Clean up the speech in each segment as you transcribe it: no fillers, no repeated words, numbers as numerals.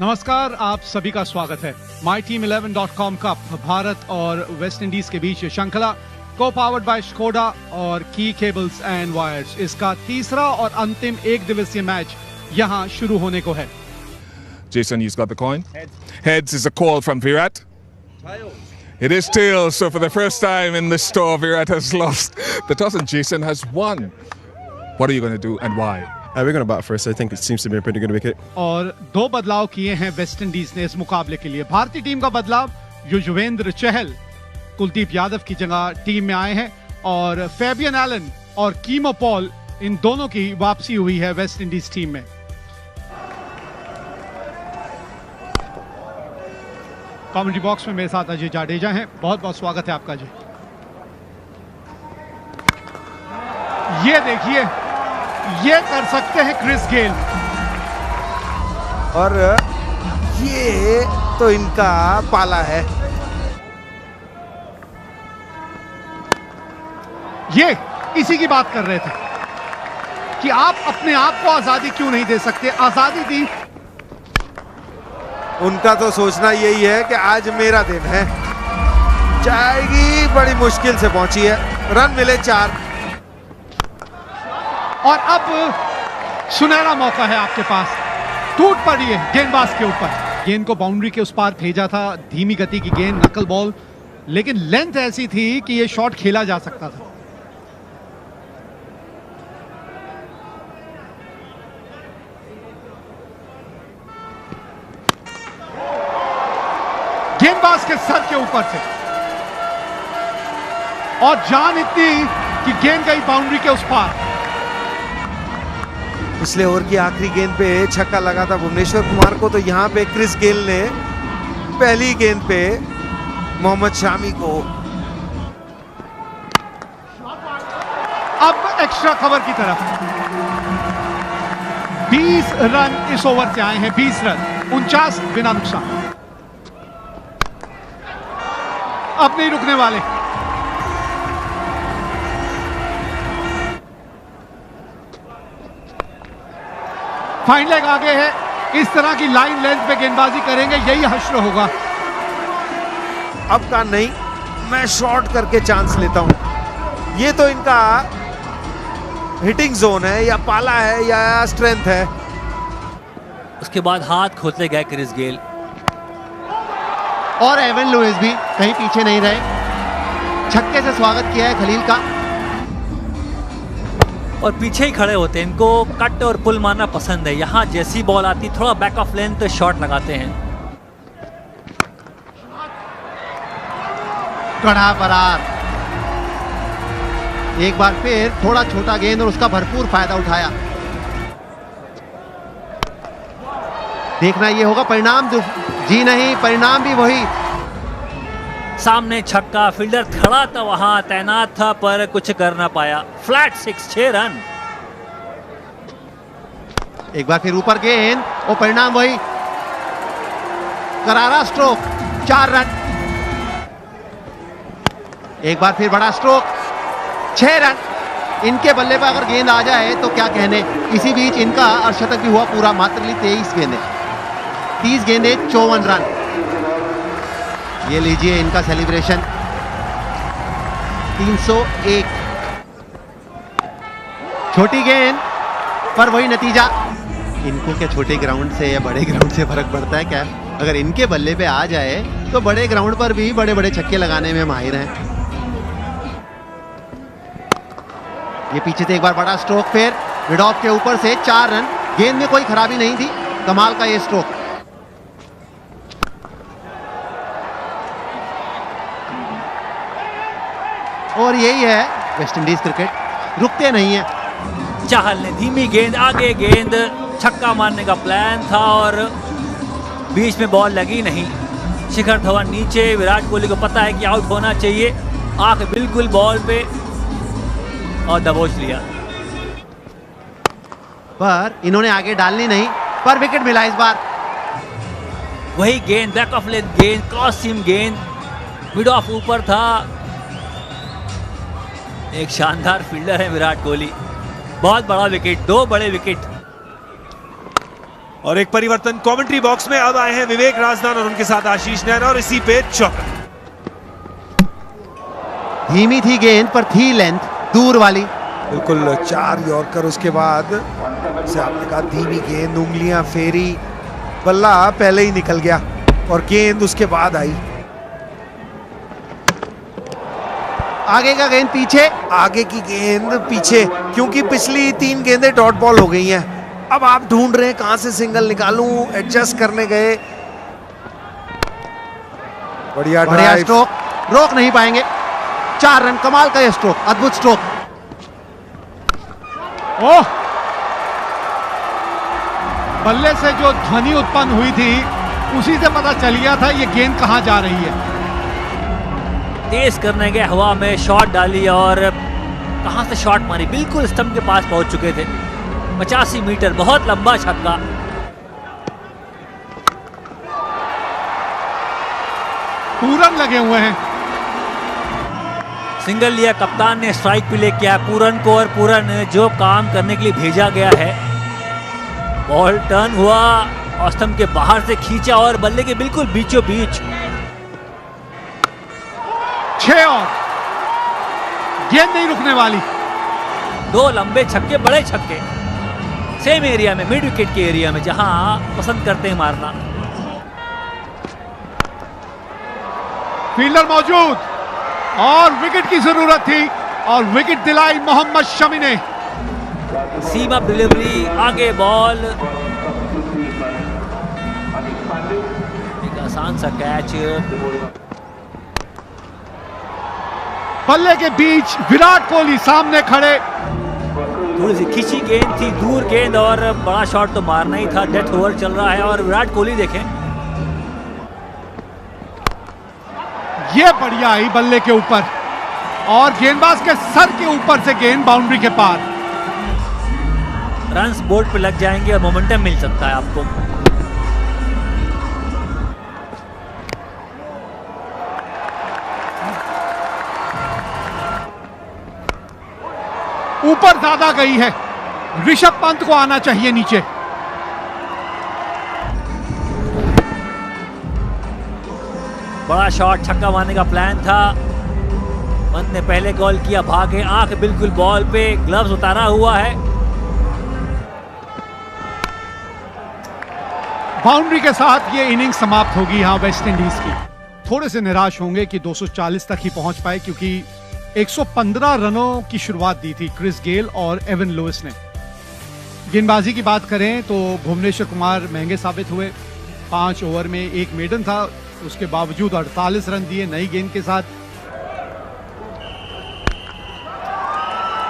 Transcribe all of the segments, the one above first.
नमस्कार, आप सभी का स्वागत है। myteam11.com कप भारत और वेस्ट इंडीज के बीच श्रृंखला को पावर्ड बाय स्कोडा और की केबल्स एंड वायर्स, इसका तीसरा और अंतिम एक दिवसीय मैच यहां शुरू होने को है। Jason, you've got the coin. Heads is a call from Virat. Tails. It is tails. So for the first time in this store, Virat has lost the toss and Jason has won. What are you going to do and why? We're going to bat first. I think it seems to be a pretty good wicket. और दो बदलाव किए हैं West Indies ने इस मुकाबले के लिए। भारतीय टीम का बदलाव, युजवेंद्र चहल कुलदीप यादव की जगह टीम में आए हैं और फैबियन एलन और कीमो पॉल, इन दोनों की वापसी हुई है वेस्ट इंडीज टीम में। कमेंट्री बॉक्स में मेरे साथ अजय जाडेजा हैं, बहुत बहुत स्वागत है आपका जी। ये देखिए, ये कर सकते हैं क्रिस गेल, और ये तो इनका पाला है। ये इसी की बात कर रहे थे कि आप अपने आप को आजादी क्यों नहीं दे सकते। आजादी दी, उनका तो सोचना यही है कि आज मेरा दिन है। जाएगी, बड़ी मुश्किल से पहुंची है, रन मिले 4। और अब सुनहरा मौका है आपके पास। टूट पड़ी है गेंदबाज के ऊपर, गेंद को बाउंड्री के उस पार भेजा था, धीमी गति की गेंद, नकल बॉल, लेकिन लेंथ ऐसी थी कि यह शॉट खेला जा सकता था। गेंदबाज के सर के ऊपर से, और जान इतनी कि गेंद गई बाउंड्री के उस पार। पिछले ओवर की आखिरी गेंद पे छक्का लगा था भुवनेश्वर कुमार को, तो यहाँ पे क्रिस गेल ने पहली गेंद पे मोहम्मद शामी को। अब एक्स्ट्रा कवर की तरफ 20 रन इस ओवर से आए हैं, 20 रन, 49 बिना नुकसान। अब नहीं रुकने वाले। फाइन लेग आगे है, इस तरह की लाइन लेंथ पे गेंदबाजी करेंगे, यही हश्र होगा। अब का नहीं, मैं शॉर्ट करके चांस लेता हूं। ये तो इनका हिटिंग जोन है, या पाला है, या स्ट्रेंथ है। उसके बाद हाथ खोलते गए क्रिस गेल, और एवन लुइस भी कहीं पीछे नहीं रहे। छक्के से स्वागत किया है खलील का, और पीछे ही खड़े होते हैं। इनको कट और पुल मारना पसंद है। यहाँ जैसी बॉल आती, थोड़ा बैक ऑफ लेंथ शॉट लगाते हैं। कड़ा फरार, एक बार फिर थोड़ा छोटा गेंद और उसका भरपूर फायदा उठाया। देखना ये होगा परिणाम, जी नहीं, परिणाम भी वही। सामने छक्का, फील्डर खड़ा था, वहां तैनात था, पर कुछ कर ना पाया। Flat 6 run. एक बार फिर ऊपर गेंद और परिणाम वही, करारा स्ट्रोक, 4 रन। एक बार फिर बड़ा स्ट्रोक, 6 रन। इनके बल्ले पर अगर गेंद आ जाए तो क्या कहने। इसी बीच इनका अर्धशतक भी हुआ पूरा, मात्र 23 गेंदें, 30 गेंदें, 54 रन। ये लीजिए इनका सेलिब्रेशन, 301। छोटी गेंद पर वही नतीजा। इनको क्या छोटे ग्राउंड से या बड़े ग्राउंड से फर्क पड़ता है क्या? अगर इनके बल्ले पे आ जाए तो बड़े ग्राउंड पर भी बड़े बड़े छक्के लगाने में माहिर हैं। ये पीछे से एक बार बड़ा स्ट्रोक, फिर मिड ऑफ के ऊपर से 4 रन। गेंद में कोई खराबी नहीं थी, कमाल का ये स्ट्रोक। और यही है वेस्ट इंडीज क्रिकेट, रुकते नहीं है। चाहल ने धीमी गेंद, आगे गेंद, छक्का मारने का प्लान था और बीच में बॉल लगी नहीं। शिखर धवन नीचे, विराट कोहली को पता है कि आउट होना चाहिए, आंख बिल्कुल बॉल पे और दबोच लिया। पर इन्होंने आगे डालनी नहीं, पर विकेट मिला इस बार। वही गेंद, बैक ऑफ लेंथ गेंद, क्रॉस सीम गेंद, मिड ऑफ ऊपर था। एक शानदार फील्डर है विराट कोहली। बहुत बड़ा विकेट, 2 बड़े विकेट। और एक परिवर्तन कमेंट्री बॉक्स में अब आए हैं विवेक राजदान और उनके साथ आशीष नेहरा और इसी पे चौका। धीमी थी गेंद पर थी लेंथ दूर वाली। बिल्कुल 4 यॉर्कर उसके बाद से आपने कहा धीमी गेंद, उंगलियां फेरी, बल्ला पहले ही निकल गया और गेंद उसके बाद आई। आगे का गेंद पीछे, आगे की गेंद पीछे, क्योंकि पिछली 3 गेंदें डॉट बॉल हो गई हैं। अब आप ढूंढ रहे हैं कहां से सिंगल निकालूं, एडजस्ट करने गए। बढ़िया स्ट्रोक, रोक नहीं पाएंगे। 4 रन, कमाल का ये स्ट्रोक, अद्भुत स्ट्रोक। ओह, बल्ले से जो ध्वनि उत्पन्न हुई थी उसी से पता चल गया था ये गेंद कहां जा रही है। तेज करने गए, हवा में शॉट डाली और कहां से शॉट मारी, बिल्कुल स्टंप के पास पहुंच चुके थे। 85 मीटर, बहुत लंबा छक्का। पूरन लगे हुए हैं। सिंगल लिया, कप्तान ने स्ट्राइक प्ले किया पूरन को और पूरन जो काम करने के लिए भेजा गया है। बॉल टर्न हुआ और स्टंप के बाहर से खींचा और बल्ले के बिल्कुल बीचों बीच। 6 और गेंद नहीं रुकने वाली। 2 लंबे छक्के, बड़े छक्के, सेम एरिया में, मिड विकेट के एरिया में जहां पसंद करते हैं मारना। फील्डर मौजूद और विकेट की जरूरत थी और विकेट दिलाई मोहम्मद शमी ने। सीम अप डिलीवरी, आगे बॉल, एक आसान सा कैच। बल्ले के बीच विराट कोहली सामने खड़े। थोड़ी सी खींची गेंद थी, दूर गेंद और बड़ा शॉट तो मारना ही था। डेथ ओवर चल रहा है और विराट कोहली देखें, ये बढ़िया आई बल्ले के ऊपर और गेंदबाज के सर के ऊपर से गेंद बाउंड्री के पार। रन्स बोर्ड पे लग जाएंगे और मोमेंटम मिल सकता है आपको। ऊपर ज्यादा गई है, ऋषभ पंत को आना चाहिए नीचे। बड़ा शॉट, छक्का मारने का प्लान था। पंत ने पहले कॉल किया, भागे, आंख बिल्कुल बॉल पे, ग्लव्स उतारा हुआ है। बाउंड्री के साथ ये इनिंग समाप्त होगी यहां वेस्ट इंडीज की। थोड़े से निराश होंगे कि 240 तक ही पहुंच पाए, क्योंकि 115 रनों की शुरुआत दी थी क्रिस गेल और एवन लुइस ने। गेंदबाजी की बात करें तो भुवनेश्वर कुमार महंगे साबित हुए। 5 ओवर में 1 मेडन था, उसके बावजूद 48 रन दिए नई गेंद के साथ।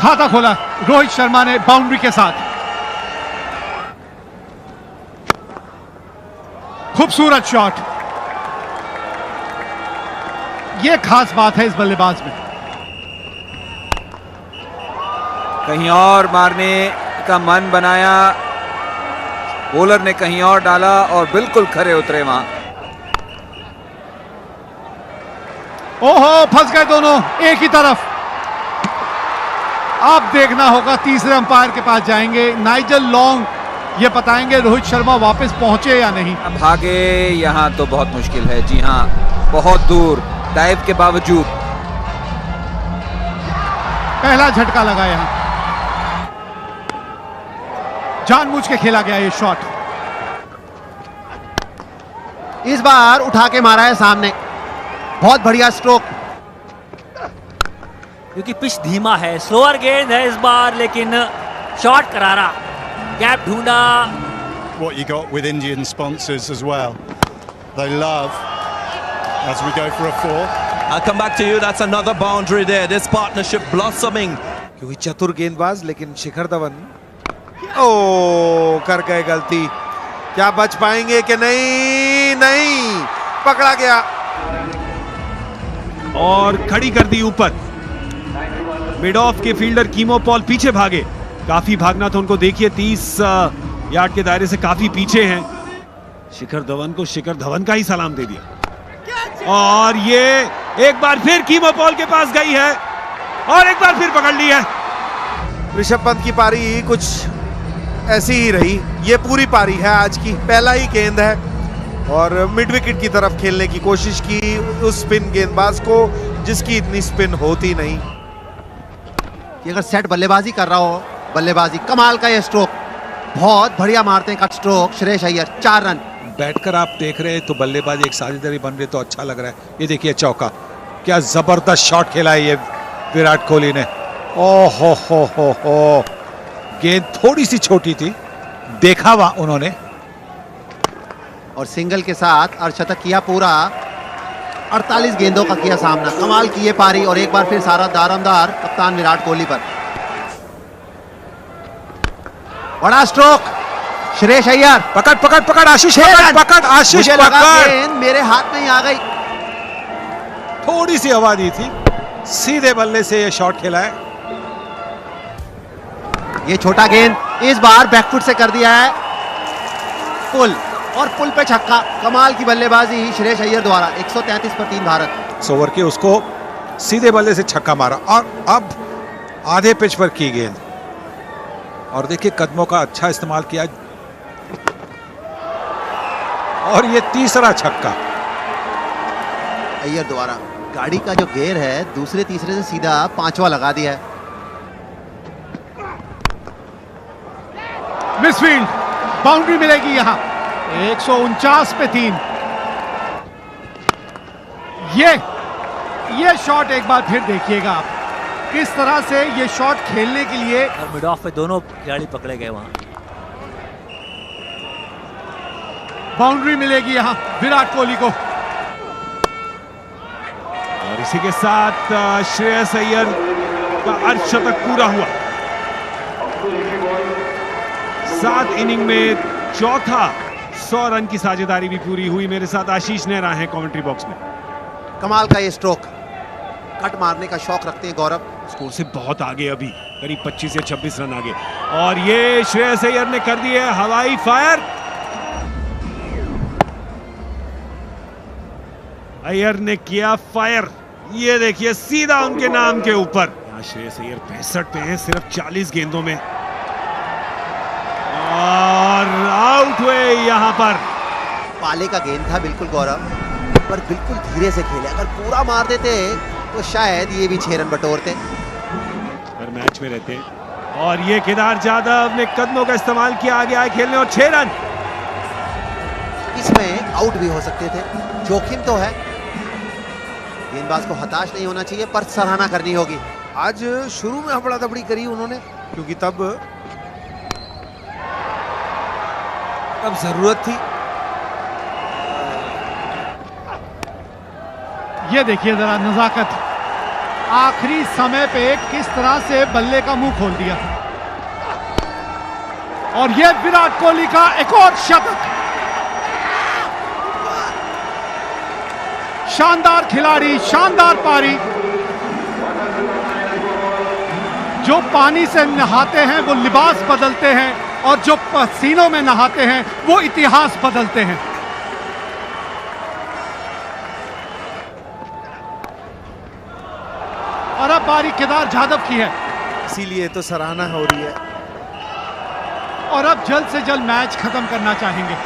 खाता खोला रोहित शर्मा ने बाउंड्री के साथ। खूबसूरत शॉट, यह खास बात है इस बल्लेबाज में। कहीं और मारने का मन बनाया, बॉलर ने कहीं और डाला और बिल्कुल खरे उतरे वहां। ओहो, फंस गए दोनों एक ही तरफ। अब देखना होगा, तीसरे अंपायर के पास जाएंगे नाइजल लॉन्ग, ये बताएंगे रोहित शर्मा वापस पहुंचे या नहीं। भागे यहां तो बहुत मुश्किल है। जी हां, बहुत दूर डाइव के बावजूद। पहला झटका लगा यहां, जानबूझ के खेला गया ये शॉट। इस बार उठा के मारा है सामने, बहुत बढ़िया स्ट्रोक। क्योंकि पिच धीमा है, स्लोअर गेंद है इस बार, लेकिन शॉट करारा, गैप ढूंढा। What you got with Indian sponsors as well. They love, as we go for a 4. I'll come back to you. That's another boundary there. This partnership blossoming. क्योंकि चतुर गेंदबाज, लेकिन शिखर धवन ओ कर गए गलती। क्या बच पाएंगे कि नहीं? नहीं, पकड़ा गया और खड़ी कर दी ऊपर। मिड ऑफ के फील्डर कीमो पॉल पीछे भागे, काफी भागना था उनको। देखिए 30 यार्ड के दायरे से काफी पीछे हैं। शिखर धवन को शिखर धवन का ही सलाम दे दिया और ये एक बार फिर कीमो पॉल के पास गई है और एक बार फिर पकड़ ली है। ऋषभ पंत की पारी कुछ ऐसी ही रही। ये पूरी पारी है आज की, पहला ही गेंद है और मिड विकेट की तरफ खेलने की कोशिश की उस स्पिन गेंदबाज को जिसकी इतनी स्पिन होती नहीं। कि अगर सेट बल्लेबाजी कर रहा हो, बल्लेबाजी कमाल का ये स्ट्रोक, बहुत बढ़िया मारते हैं cut stroke Shreyas Iyer, 4 run. बैठकर आप देख रहे हैं तो बल्लेबाजी एक साझेदारी बन रही तो अच्छा लग रहा है। ये देखिए चौका, क्या जबरदस्त शॉट खेला है ये विराट कोहली ने। ओहो हो, गेंद थोड़ी सी छोटी थी, देखा वहां उन्होंने, और सिंगल के साथ अर्धशतक किया पूरा। 48 गेंदों का किया सामना, कमाल की ये पारी, और एक बार फिर सारा दारोमदार कप्तान विराट कोहली पर। बड़ा स्ट्रोक श्रेयस अय्यर, पकड़ आशीष, पकड़ आशीष, मुझे लगा गेंद मेरे हाथ में ही आ गई। थोड़ी सी हवा दी थी, सीधे बल्ले से ये शॉट खेला है। ये छोटा गेंद इस बार बैकफुट से कर दिया है पुल, और पुल पे छक्का। कमाल की बल्लेबाजी श्रेयस अय्यर द्वारा। 133 पर 3 भारत। ओवर के उसको सीधे बल्ले से छक्का मारा, और अब आधे पिच पर की गेंद, और देखिए कदमों का अच्छा इस्तेमाल किया, और ये तीसरा छक्का अय्यर द्वारा। गाड़ी का जो गेयर है दूसरे तीसरे से सीधा 5वां लगा दिया है। मिसफील्ड, बाउंड्री मिलेगी यहां। 149 पे 3। ये शॉट एक बार फिर देखिएगा आप, किस तरह से ये शॉट खेलने के लिए। और मिड ऑफ पे दोनों खिलाड़ी पकड़े गए वहां। बाउंड्री मिलेगी यहां विराट कोहली को। और इसी के साथ श्रेयस अय्यर का अर्धशतक पूरा हुआ। 7 इनिंग में चौथा 100 रन की साझेदारी भी पूरी हुई। मेरे साथ आशीष नेहरा हैं कमेंट्री बॉक्स में। कमाल का ये स्ट्रोक, कट मारने का शौक रखते हैं गौरव। स्कोर से बहुत आगे, अभी करीब 25 या 26 रन आगे, और ये श्रेयस अय्यर ने कर दिए हवाई फायर। अय्यर ने किया फायर, ये देखिए सीधा उनके नाम के ऊपर। यहाँ श्रेयस अय्यर 65 पे हैं सिर्फ 40 गेंदों में, और आउट हुए यहाँ पर। पाले का गेंद था बिल्कुल गौरव, पर बिल्कुल धीरे से खेले। अगर पूरा मार देते तो शायद ये भी 6 रन बटोरते। हर मैच में रहते हैं। और ये केदार जाधव ने कदमों का इस्तेमाल किया, आगे आए खेलने, और 6 रन। इसमें आउट भी हो सकते थे, जोखिम तो है। गेंदबाज को हताश नहीं होना चाहिए, पर सराहना करनी होगी। आज शुरू में हबड़ा दबड़ी करी उन्होंने, क्योंकि तब जरूरत थी। ये देखिए जरा नजाकत, आखिरी समय पे किस तरह से बल्ले का मुंह खोल दिया। और ये विराट कोहली का एक और शतक। शानदार खिलाड़ी, शानदार पारी। जो पानी से नहाते हैं वो लिबास बदलते हैं, और जो पसीनों में नहाते हैं वो इतिहास बदलते हैं। और अब बारी केदार जाधव की है, इसीलिए तो सराहना हो रही है। और अब जल्द से जल्द मैच खत्म करना चाहेंगे।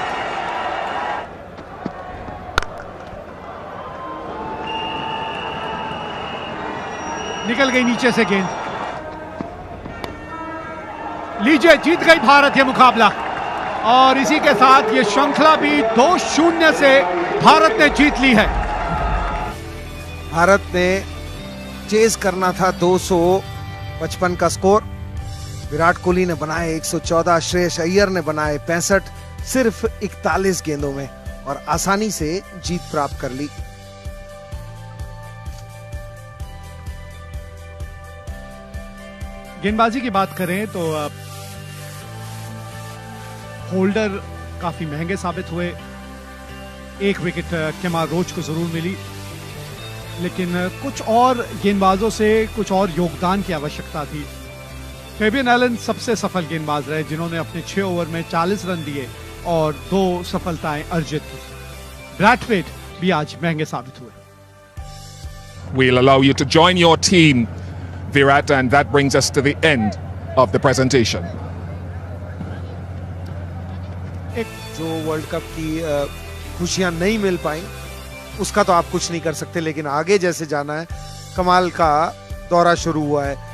निकल गई नीचे से गेंद। लीजिए, जीत गई भारत ये मुकाबला, और इसी के साथ ये श्रृंखला भी 2-0 से भारत ने जीत ली है। भारत ने चेज करना था 255 का स्कोर। विराट कोहली ने बनाए 114, श्रेयस अय्यर ने बनाए 65, सिर्फ 41 गेंदों में, और आसानी से जीत प्राप्त कर ली। गेंदबाजी की बात करें तो होल्डर काफी महंगे साबित हुए। 1 विकेट केमार रोच को जरूर मिली, लेकिन कुछ और गेंदबाजों से कुछ और योगदान की आवश्यकता थी। फेबियन एलन सबसे सफल गेंदबाज रहे, जिन्होंने अपने 6 ओवर में 40 रन दिए और 2 सफलताएं अर्जित की। ब्रैथवेट भी आज महंगे साबित हुए। We'll allow you to join your team, Virat, and that brings us to the end of the presentation. जो वर्ल्ड कप की खुशियां नहीं मिल पाई उसका तो आप कुछ नहीं कर सकते, लेकिन आगे जैसे जाना है। कमाल का दौरा शुरू हुआ है